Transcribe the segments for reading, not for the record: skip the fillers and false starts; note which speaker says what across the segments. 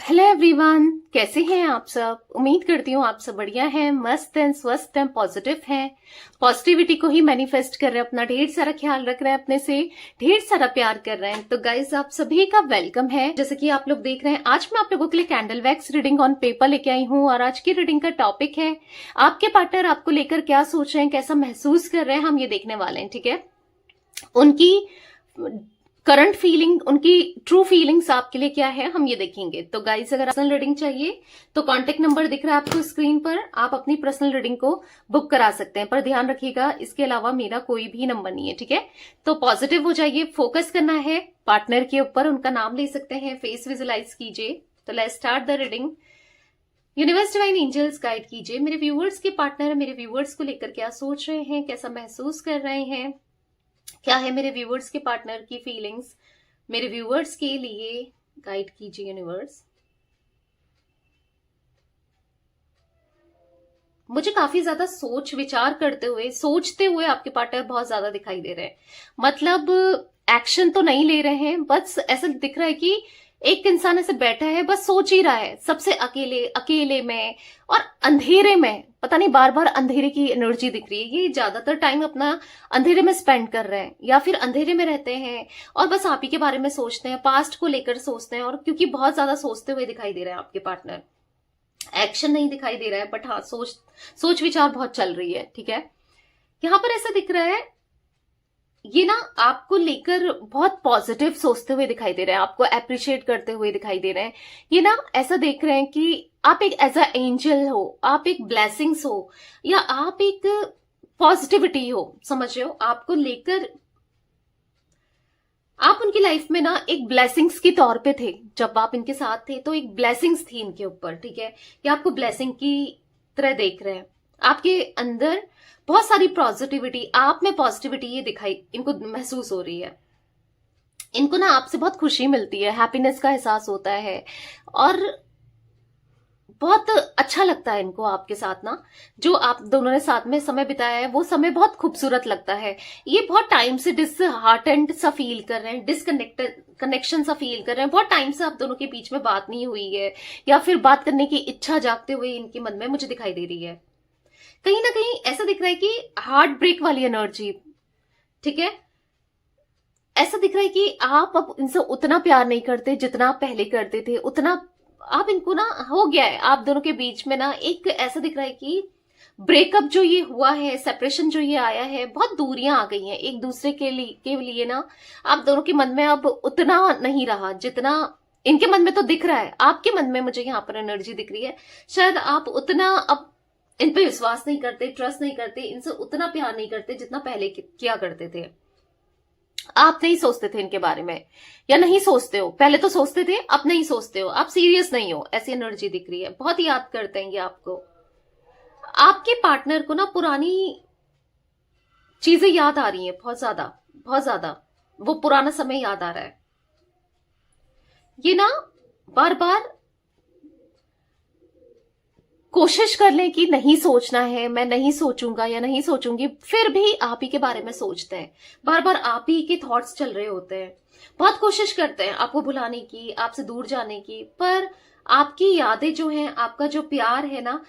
Speaker 1: Hello everyone, कैसे हैं आप सब। उम्मीद करती हूँ आप सब बढ़िया हैं, मस्त हैं, स्वस्थ हैं, पॉजिटिव हैं। पॉजिटिविटी को ही मैनिफेस्ट कर रहे हैं, अपना ढेर सारा ख्याल रख रहे हैं, अपने से ढेर सारा प्यार कर रहे हैं। तो गाइज आप सभी का वेलकम है। जैसे कि आप लोग देख रहे हैं, आज मैं आप लोगों के लिए candle wax reading on paper लेके आई हूँ। और आज की रीडिंग का टॉपिक है आपके पार्टनर आपको लेकर क्या सोच रहे हैं, कैसा महसूस कर रहे हैं, हम ये देखने वाले हैं। ठीक है, उनकी करंट फीलिंग, उनकी ट्रू फीलिंग्स आपके लिए क्या है, हम ये देखेंगे। तो गाइस, अगर पर्सनल रीडिंग चाहिए तो कांटेक्ट नंबर दिख रहा है आपको स्क्रीन पर, आप अपनी पर्सनल रीडिंग को बुक करा सकते हैं। पर ध्यान रखिएगा, इसके अलावा मेरा कोई भी नंबर नहीं है। ठीक है, तो पॉजिटिव हो जाइए, फोकस करना है पार्टनर के ऊपर, उनका नाम ले सकते हैं, फेस विजुलाइज कीजिए। तो let's start the reading. Universe divine angels guide कीजिए, मेरे व्यूअर्स के पार्टनर मेरे व्यूअर्स को लेकर क्या सोच रहे हैं, कैसा महसूस कर रहे हैं, क्या है मेरे व्यूअर्स के पार्टनर की फीलिंग्स मेरे व्यूअर्स के लिए। गाइड कीजिए यूनिवर्स। मुझे काफी ज्यादा सोच विचार करते हुए, सोचते हुए आपके पार्टनर बहुत ज्यादा दिखाई दे रहे हैं। मतलब एक्शन तो नहीं ले रहे हैं, बस ऐसा दिख रहा है कि एक इंसान ऐसे बैठा है, बस सोच ही रहा है, सबसे अकेले अकेले में और अंधेरे में। पता नहीं, बार बार अंधेरे की एनर्जी दिख रही है। ये ज्यादातर टाइम अपना अंधेरे में स्पेंड कर रहे हैं या फिर अंधेरे में रहते हैं और बस आप ही के बारे में सोचते हैं, पास्ट को लेकर सोचते हैं। और क्योंकि बहुत ज्यादा सोचते हुए दिखाई दे रहे हैं आपके पार्टनर, एक्शन नहीं दिखाई दे रहा है, बट हाँ सोच विचार बहुत चल रही है। ठीक है, यहां पर ऐसा दिख रहा है, ये ना आपको लेकर बहुत पॉजिटिव सोचते हुए दिखाई दे रहे हैं, आपको अप्रिशिएट करते हुए दिखाई दे रहे हैं। ये ना ऐसा देख रहे हैं कि आप एक एज अ एंजल हो, आप एक ब्लेसिंग्स हो, या आप एक पॉजिटिविटी हो। समझ रहे हो, आपको लेकर आप उनकी लाइफ में ना एक ब्लेसिंग्स के तौर पे थे। जब आप इनके साथ थे तो एक ब्लेसिंग्स थी इनके ऊपर। ठीक है, ये आपको ब्लेसिंग की तरह देख रहे हैं। आपके अंदर बहुत सारी पॉजिटिविटी, आप में पॉजिटिविटी ये दिखाई इनको महसूस हो रही है। इनको ना आपसे बहुत खुशी मिलती है, हैप्पीनेस का एहसास होता है और बहुत अच्छा लगता है इनको आपके साथ ना। जो आप दोनों ने साथ में समय बिताया है, वो समय बहुत खूबसूरत लगता है। ये बहुत टाइम से डिसहार्टेंड सा फील कर रहे हैं, डिसकनेक्टेड कनेक्शन सा फील कर रहे हैं। बहुत टाइम से आप दोनों के बीच में बात नहीं हुई है, या फिर बात करने की इच्छा जागते हुए इनके मन में मुझे दिखाई दे रही है। कहीं ना कहीं ऐसा दिख रहा है कि हार्ट ब्रेक वाली एनर्जी। ठीक है, ऐसा दिख रहा है कि आप अब इनसे उतना प्यार नहीं करते जितना आप पहले करते थे। उतना आप इनको ना हो गया है आप दोनों के बीच में ना, एक ऐसा दिख रहा है कि ब्रेकअप जो ये हुआ है, सेपरेशन जो ये आया है, बहुत दूरियां आ गई हैं एक दूसरे के लिए ना। आप दोनों के मन में अब उतना नहीं रहा जितना इनके मन में तो दिख रहा है। आपके मन में मुझे यहाँ पर एनर्जी दिख रही है, शायद आप उतना अब इन पे विश्वास नहीं करते, ट्रस्ट नहीं करते, इनसे उतना प्यार नहीं करते जितना पहले किया करते थे। आप नहीं सोचते थे इनके बारे में, या नहीं सोचते हो। पहले तो सोचते थे, अब नहीं सोचते हो, आप सीरियस नहीं हो, ऐसी एनर्जी दिख रही है। बहुत याद करते हैं ये आपको। आपके पार्टनर को ना पुरानी चीजें याद आ रही हैं, बहुत ज्यादा बहुत ज्यादा। वो पुराना समय याद आ रहा है। ये ना बार बार कोशिश कर लें कि नहीं सोचना है, मैं नहीं सोचूंगा या नहीं सोचूंगी, फिर भी आप ही के बारे में सोचते हैं। बार बार आप ही के थॉट्स चल रहे होते हैं। बहुत कोशिश करते हैं आपको भुलाने की, आपसे दूर जाने की, पर आपकी यादें जो हैं, आपका जो प्यार है ना,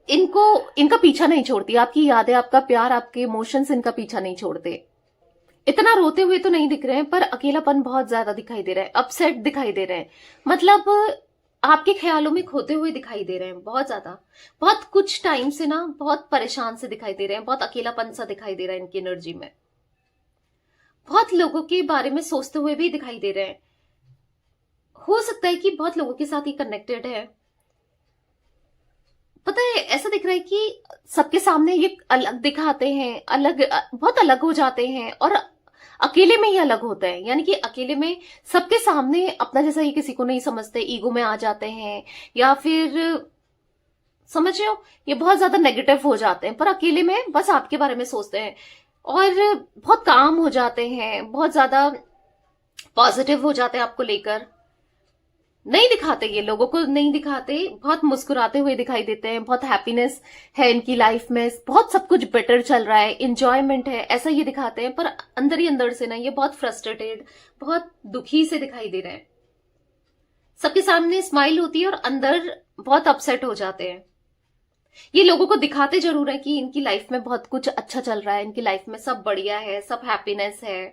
Speaker 1: इनका पीछा नहीं छोड़ती। आपकी यादें, आपका प्यार, आपके इमोशंस इनका पीछा नहीं छोड़ते। इतना रोते हुए तो नहीं दिख रहे हैं, पर अकेलापन बहुत ज्यादा दिखाई दे रहा है, अपसेट दिखाई दे रहे हैं। मतलब आपके ख्यालों में खोते हुए दिखाई दे रहे हैं बहुत ज्यादा। बहुत कुछ टाइम से ना बहुत परेशान से दिखाई दे रहे हैं, बहुत अकेलापन सा दिखाई दे रहा है इनकी एनर्जी में। बहुत लोगों के बारे में सोचते हुए भी दिखाई दे रहे हैं। हो सकता है कि बहुत लोगों के साथ ही कनेक्टेड है। पता है, ऐसा दिख रहा है कि सबके सामने ये अलग दिखाते हैं, अलग, बहुत अलग हो जाते हैं, और अकेले में ही अलग होता है। यानी कि अकेले में सबके सामने अपना जैसा ही किसी को नहीं समझते, ईगो में आ जाते हैं, या फिर समझ रहे हो, ये बहुत ज्यादा नेगेटिव हो जाते हैं। पर अकेले में बस आपके बारे में सोचते हैं और बहुत काम हो जाते हैं, बहुत ज्यादा पॉजिटिव हो जाते हैं आपको लेकर। नहीं दिखाते, ये लोगों को नहीं दिखाते, बहुत मुस्कुराते हुए दिखाई देते हैं, बहुत हैप्पीनेस है इनकी लाइफ में, बहुत सब कुछ बेटर चल रहा है, इंजॉयमेंट है, ऐसा ये दिखाते हैं। पर अंदर ही अंदर से ना ये बहुत फ्रस्ट्रेटेड, बहुत दुखी से दिखाई दे रहे हैं। सबके सामने स्माइल होती है और अंदर बहुत अपसेट हो जाते हैं। ये लोगों को दिखाते जरूर है कि इनकी लाइफ में बहुत कुछ अच्छा चल रहा है, इनकी लाइफ में सब बढ़िया है, सब हैप्पीनेस है,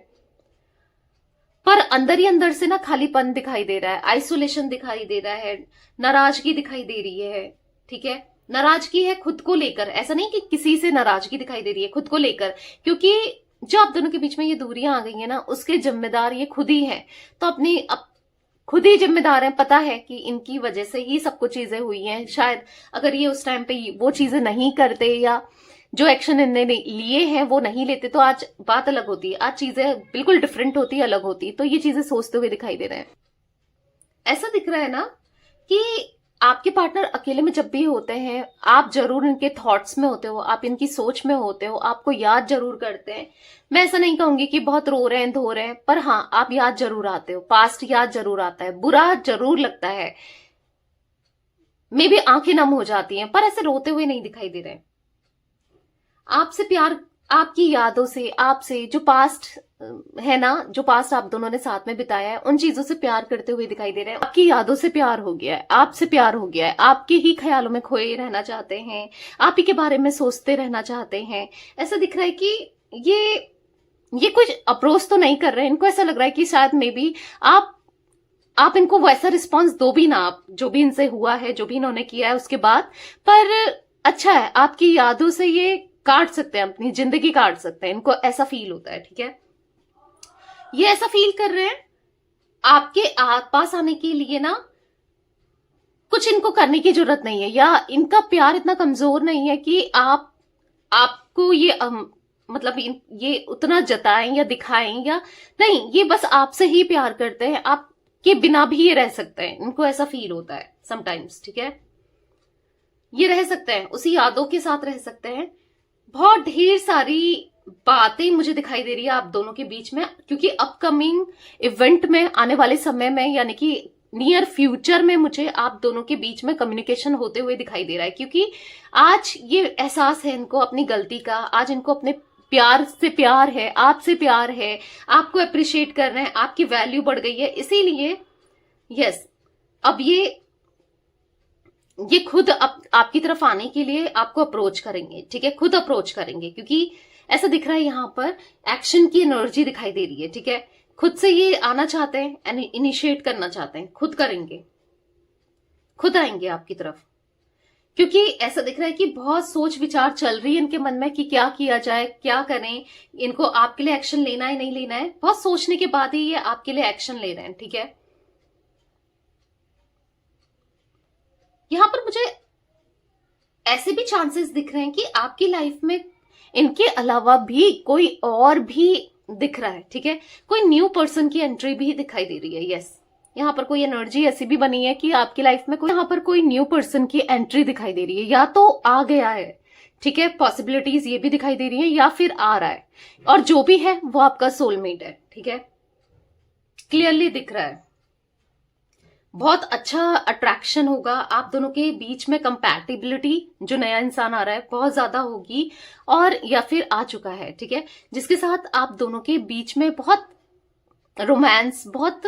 Speaker 1: पर अंदर ही अंदर से ना खालीपन दिखाई दे रहा है, आइसोलेशन दिखाई दे रहा है, नाराजगी दिखाई दे रही है। ठीक है, नाराजगी है खुद को लेकर, ऐसा नहीं कि किसी से नाराजगी दिखाई दे रही है, खुद को लेकर, क्योंकि जो आप दोनों के बीच में ये दूरियां आ गई है ना, उसके जिम्मेदार ये खुद ही है। तो अपनी खुद ही जिम्मेदार हैं, पता है कि इनकी वजह से ही सब कुछ चीजें हुई हैं। शायद अगर ये उस टाइम पे वो चीजें नहीं करते या जो एक्शन इनने लिए हैं वो नहीं लेते तो आज बात अलग होती, आज चीजें बिल्कुल डिफरेंट होती, अलग होती। तो ये चीजें सोचते हुए दिखाई दे रहे हैं। ऐसा दिख रहा है ना कि आपके पार्टनर अकेले में जब भी होते हैं, आप जरूर इनके थॉट्स में होते हो, आप इनकी सोच में होते हो, आपको याद जरूर करते हैं। मैं ऐसा नहीं कहूंगी कि बहुत रो रहे हैं, धो रहे हैं, पर हाँ, आप याद जरूर आते हो, पास्ट याद जरूर आता है, बुरा जरूर लगता है, मे बी आंखें नम हो जाती हैं, पर ऐसे रोते हुए नहीं दिखाई दे रहे। आपसे प्यार, आपकी यादों से, आपसे जो पास्ट है ना, जो पास्ट आप दोनों ने साथ में बिताया है, उन चीजों से प्यार करते हुए दिखाई दे रहे हैं। आपकी यादों से प्यार हो गया है, आपसे प्यार हो गया है, आपके ही ख्यालों में खोए रहना चाहते हैं, आप ही के बारे में सोचते रहना चाहते हैं। ऐसा दिख रहा है कि ये कुछ अप्रोच तो नहीं कर रहे हैं, इनको ऐसा लग रहा है कि शायद मे बी आप इनको वैसा रिस्पॉन्स दो भी ना, आप जो भी इनसे हुआ है, जो भी इन्होंने किया है उसके बाद, पर अच्छा है, आपकी यादों से ये काट सकते हैं, अपनी जिंदगी काट सकते हैं, इनको ऐसा फील होता है। ठीक है, ये ऐसा फील कर रहे हैं। आपके पास आने के लिए ना कुछ इनको करने की जरूरत नहीं है, या इनका प्यार इतना कमजोर नहीं है कि आपको ये मतलब ये उतना जताएं या दिखाएं, या नहीं, ये बस आपसे ही प्यार करते हैं, आपके बिना भी ये रह सकते हैं, इनको ऐसा फील होता है समटाइम्स। ठीक है, ये रह सकते हैं, उसी यादों के साथ रह सकते हैं। बहुत ढेर सारी बातें मुझे दिखाई दे रही है आप दोनों के बीच में, क्योंकि अपकमिंग इवेंट में, आने वाले समय में, यानी कि नियर फ्यूचर में मुझे आप दोनों के बीच में कम्युनिकेशन होते हुए दिखाई दे रहा है। क्योंकि आज ये एहसास है इनको अपनी गलती का, आज इनको अपने प्यार से प्यार है, आपसे प्यार है, आपको अप्रिशिएट कर रहे हैं, आपकी वैल्यू बढ़ गई है, इसीलिए यस, अब ये खुद आपकी तरफ आने के लिए आपको अप्रोच करेंगे। ठीक है, खुद अप्रोच करेंगे, क्योंकि ऐसा दिख रहा है यहां पर एक्शन की एनर्जी दिखाई दे रही है। ठीक है, खुद से ये आना चाहते हैं, इनिशिएट करना चाहते हैं, खुद करेंगे, खुद आएंगे आपकी तरफ, क्योंकि ऐसा दिख रहा है कि बहुत सोच विचार चल रही है इनके मन में कि क्या किया जाए, क्या करें, इनको आपके लिए एक्शन लेना है नहीं लेना है, बहुत सोचने के बाद ही ये आपके लिए एक्शन ले रहे हैं। ठीक है, यहां पर मुझे ऐसे भी चांसेस दिख रहे हैं कि आपकी लाइफ में इनके अलावा भी कोई और भी दिख रहा है। ठीक है, कोई न्यू पर्सन की एंट्री भी दिखाई दे रही है। यस, यहाँ पर कोई एनर्जी ऐसी भी बनी है कि आपकी लाइफ में यहाँ पर कोई न्यू पर्सन की एंट्री दिखाई दे रही है, या तो आ गया है। ठीक है, पॉसिबिलिटीज ये भी दिखाई दे रही है, या फिर आ रहा है, और जो भी है वो आपका सोलमेट है। ठीक है, क्लियरली दिख रहा है, बहुत अच्छा अट्रैक्शन होगा आप दोनों के बीच में, कंपैटिबिलिटी जो नया इंसान आ रहा है बहुत ज्यादा होगी, और या फिर आ चुका है। ठीक है, जिसके साथ आप दोनों के बीच में बहुत रोमांस, बहुत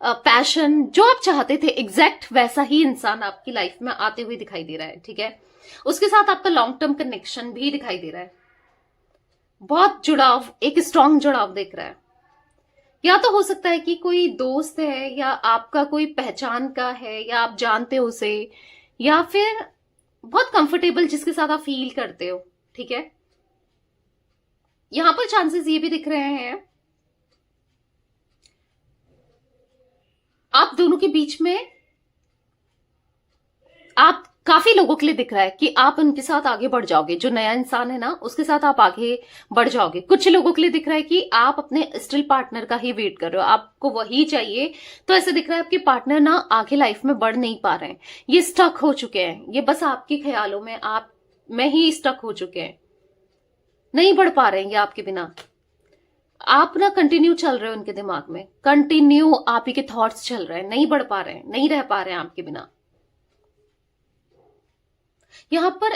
Speaker 1: पैशन, जो आप चाहते थे एग्जैक्ट वैसा ही इंसान आपकी लाइफ में आते हुए दिखाई दे रहा है। ठीक है, उसके साथ आपका लॉन्ग टर्म कनेक्शन भी दिखाई दे रहा है, बहुत जुड़ाव, एक स्ट्रांग जुड़ाव दिख रहा है। या तो हो सकता है कि कोई दोस्त है, या आपका कोई पहचान का है, या आप जानते हो उसे, या फिर बहुत कंफर्टेबल जिसके साथ आप फील करते हो। ठीक है, यहां पर चांसेस ये भी दिख रहे हैं आप दोनों के बीच में, आप काफी लोगों के लिए दिख रहा है कि आप उनके साथ आगे बढ़ जाओगे, जो नया इंसान है ना उसके साथ आप आगे बढ़ जाओगे। कुछ लोगों के लिए दिख रहा है कि आप अपने स्टिल पार्टनर का ही वेट कर रहे हो, आपको वही चाहिए। तो ऐसा दिख रहा है आपके पार्टनर ना आगे लाइफ में बढ़ नहीं पा रहे हैं, ये स्टक हो चुके हैं, ये बस आपके ख्यालों में, आप में ही स्टक हो चुके हैं, नहीं बढ़ पा रहे हैं ये आपके बिना। आप ना कंटिन्यू चल रहे हो उनके दिमाग में, कंटिन्यू आप ही के थॉट्स चल रहे हैं, नहीं बढ़ पा रहे हैं, नहीं रह पा रहे हैं आपके बिना। यहां पर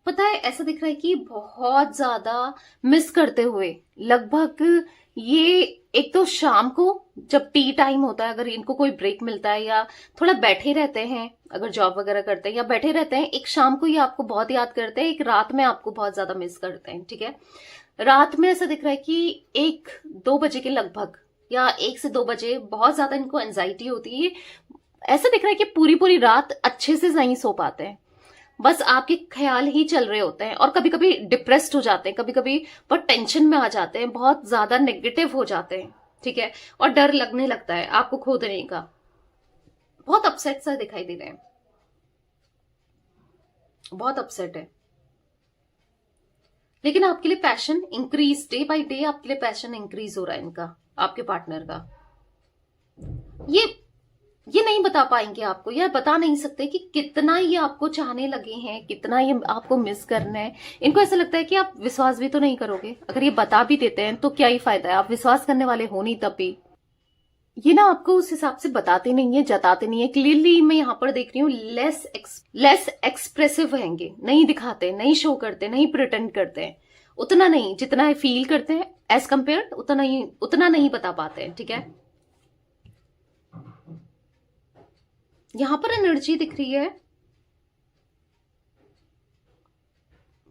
Speaker 1: पता है ऐसा दिख रहा है कि बहुत ज्यादा मिस करते हुए, लगभग ये एक तो शाम को जब टी टाइम होता है, अगर इनको कोई ब्रेक मिलता है या थोड़ा बैठे रहते हैं, अगर जॉब वगैरह करते हैं या बैठे रहते हैं, एक शाम को ये आपको बहुत याद करते हैं, एक रात में आपको बहुत ज्यादा मिस करते हैं। ठीक है, रात में ऐसा दिख रहा है कि 1-2 बजे के लगभग या 1 से 2 बजे बहुत ज्यादा इनको एंजाइटी होती है। ऐसा दिख रहा है कि पूरी पूरी रात अच्छे से नहीं सो पाते हैं, बस आपके ख्याल ही चल रहे होते हैं और कभी कभी डिप्रेस्ड हो जाते हैं, कभी कभी बहुत टेंशन में आ जाते हैं, बहुत ज्यादा नेगेटिव हो जाते हैं। ठीक है, और डर लगने लगता है आपको खो देने का, बहुत अपसेट सा दिखाई दे रहे हैं, बहुत अपसेट है। लेकिन आपके लिए passion increase, day by day आपके लिए पैशन इंक्रीज हो रहा है इनका, आपके पार्टनर का। ये नहीं बता पाएंगे आपको, या बता नहीं सकते कि कितना ये आपको चाहने लगे हैं, कितना ये आपको मिस करना है। इनको ऐसा लगता है कि आप विश्वास भी तो नहीं करोगे, अगर ये बता भी देते हैं तो क्या ही फायदा है, आप विश्वास करने वाले हो नहीं तब भी। ये ना आपको उस हिसाब से बताते नहीं है, जताते नहीं है। क्लियरली मैं यहाँ पर देख रही हूँ लेस एक्सप्रेसिव रहेंगे, नहीं दिखाते, नहीं शो करते, नहीं प्रिटेंड करते हैं, उतना नहीं जितना फील करते हैं एज कंपेयर, उतना नहीं बता पाते हैं। ठीक है, यहां पर एनर्जी दिख रही है,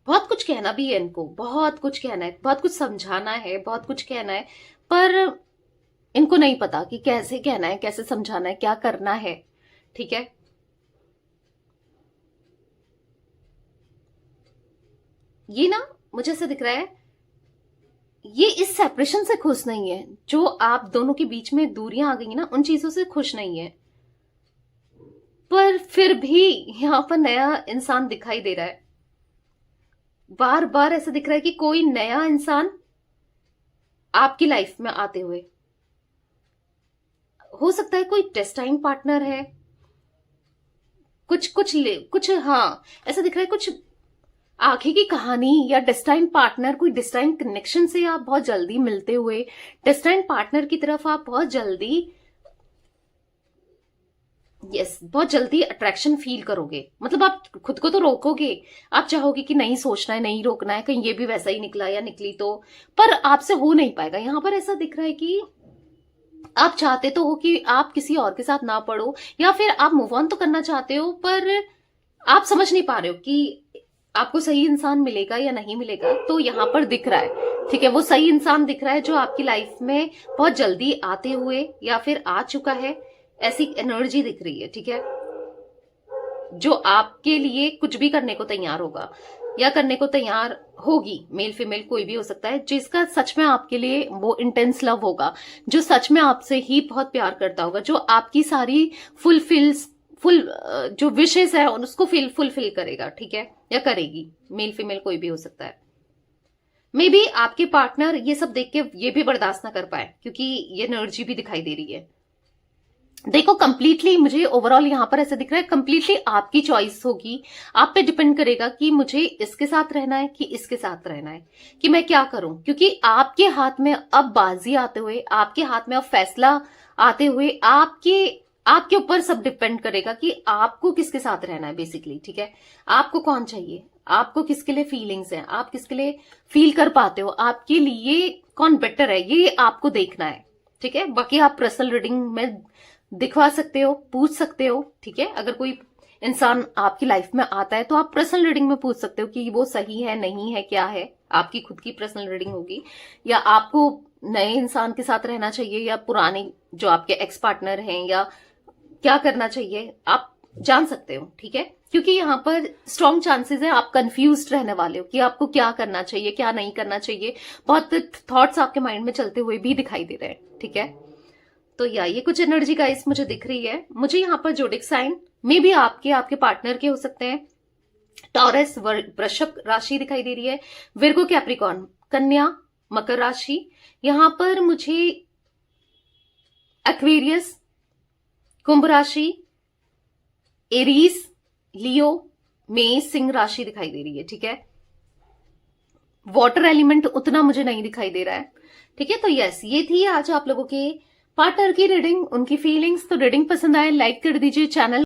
Speaker 1: बहुत कुछ कहना भी है इनको, बहुत कुछ कहना है, बहुत कुछ समझाना है, बहुत कुछ कहना है, पर इनको नहीं पता कि कैसे कहना है, कैसे समझाना है, क्या करना है। ठीक है, ये ना मुझे ऐसा दिख रहा है ये इस सेपरेशन से खुश नहीं है, जो आप दोनों के बीच में दूरियां आ गई ना, उन चीजों से खुश नहीं है। पर फिर भी यहां पर नया इंसान दिखाई दे रहा है, बार बार ऐसा दिख रहा है कि कोई नया इंसान आपकी लाइफ में आते हुए, हो सकता है कोई डेस्टाइन पार्टनर है, कुछ हाँ ऐसा दिख रहा है, कुछ आगे की कहानी या डेस्टाइन पार्टनर, कोई डेस्टाइन कनेक्शन से आप बहुत जल्दी मिलते हुए, डेस्टाइन पार्टनर की तरफ आप बहुत जल्दी बहुत जल्दी अट्रैक्शन फील करोगे। मतलब आप खुद को तो रोकोगे, आप चाहोगे कि नहीं सोचना है, नहीं रोकना है, कहीं ये भी वैसा ही निकला या निकली तो, पर आपसे हो नहीं पाएगा। यहां पर ऐसा दिख रहा है कि आप चाहते तो हो कि आप किसी और के साथ ना पड़ो, या फिर आप मूव ऑन तो करना चाहते हो, पर आप समझ नहीं पा रहे हो कि आपको सही इंसान मिलेगा या नहीं मिलेगा। तो यहां पर दिख रहा है, ठीक है, वो सही इंसान दिख रहा है जो आपकी लाइफ में बहुत जल्दी आते हुए या फिर आ चुका है, ऐसी एनर्जी दिख रही है। ठीक है, जो आपके लिए कुछ भी करने को तैयार होगा या करने को तैयार होगी, मेल फीमेल कोई भी हो सकता है, जिसका सच में आपके लिए वो इंटेंस लव होगा, जो सच में आपसे ही बहुत प्यार करता होगा, जो आपकी सारी जो विशेष है उसको फुलफिल करेगा। ठीक है, या करेगी, मेल फीमेल कोई भी हो सकता है। मे बी आपके पार्टनर ये सब देख के ये भी बर्दाश्त ना कर पाए, क्योंकि ये एनर्जी भी दिखाई दे रही है। देखो कंप्लीटली मुझे ओवरऑल यहां पर ऐसा दिख रहा है, कंप्लीटली आपकी चॉइस होगी, आप पे डिपेंड करेगा कि मुझे इसके साथ रहना है कि इसके साथ रहना है, कि मैं क्या करूं। क्योंकि आपके हाथ में अब बाजी आते हुए, आपके हाथ में अब फैसला आते हुए, आपके ऊपर सब डिपेंड करेगा कि आपको किसके साथ रहना है बेसिकली। ठीक है, आपको कौन चाहिए, आपको किसके लिए फीलिंग्स हैं, आप किसके लिए फील कर पाते हो, आपके लिए कौन बेटर है, ये आपको देखना है। ठीक है, बाकी आप पर्सनल रीडिंग में दिखवा सकते हो, पूछ सकते हो। ठीक है, अगर कोई इंसान आपकी लाइफ में आता है तो आप पर्सनल रीडिंग में पूछ सकते हो कि वो सही है, नहीं है, क्या है, आपकी खुद की पर्सनल रीडिंग होगी। या आपको नए इंसान के साथ रहना चाहिए या पुराने जो आपके एक्स पार्टनर हैं, या क्या करना चाहिए, आप जान सकते हो। ठीक है, क्योंकि यहाँ पर स्ट्रॉन्ग चांसेस है आप कंफ्यूज्ड रहने वाले हो कि आपको क्या करना चाहिए, क्या नहीं करना चाहिए। बहुत थॉट्स आपके माइंड में चलते हुए भी दिखाई दे रहे हैं। ठीक है, तो ये कुछ एनर्जी गाइस मुझे दिख रही है। मुझे यहाँ पर जोडिक साइन में भी आपके पार्टनर के हो सकते हैं। टॉरस, वृषभ राशि दिखाई दे रही है, विर्गो, कैप्रिकॉर्न, कन्या, मकर राशि। यहां पर मुझे एक्वेरियस, कुंभ राशि, एरीज, लियो, मेष, सिंह राशि दिखाई दे रही है। ठीक है, वाटर एलिमेंट उतना मुझे नहीं दिखाई दे रहा है। ठीक है, तो यस, ये थी आज आप लोगों के पार्टनर की रीडिंग, उनकी फीलिंग्स। तो रीडिंग पसंद आए लाइक कर दीजिए, चैनल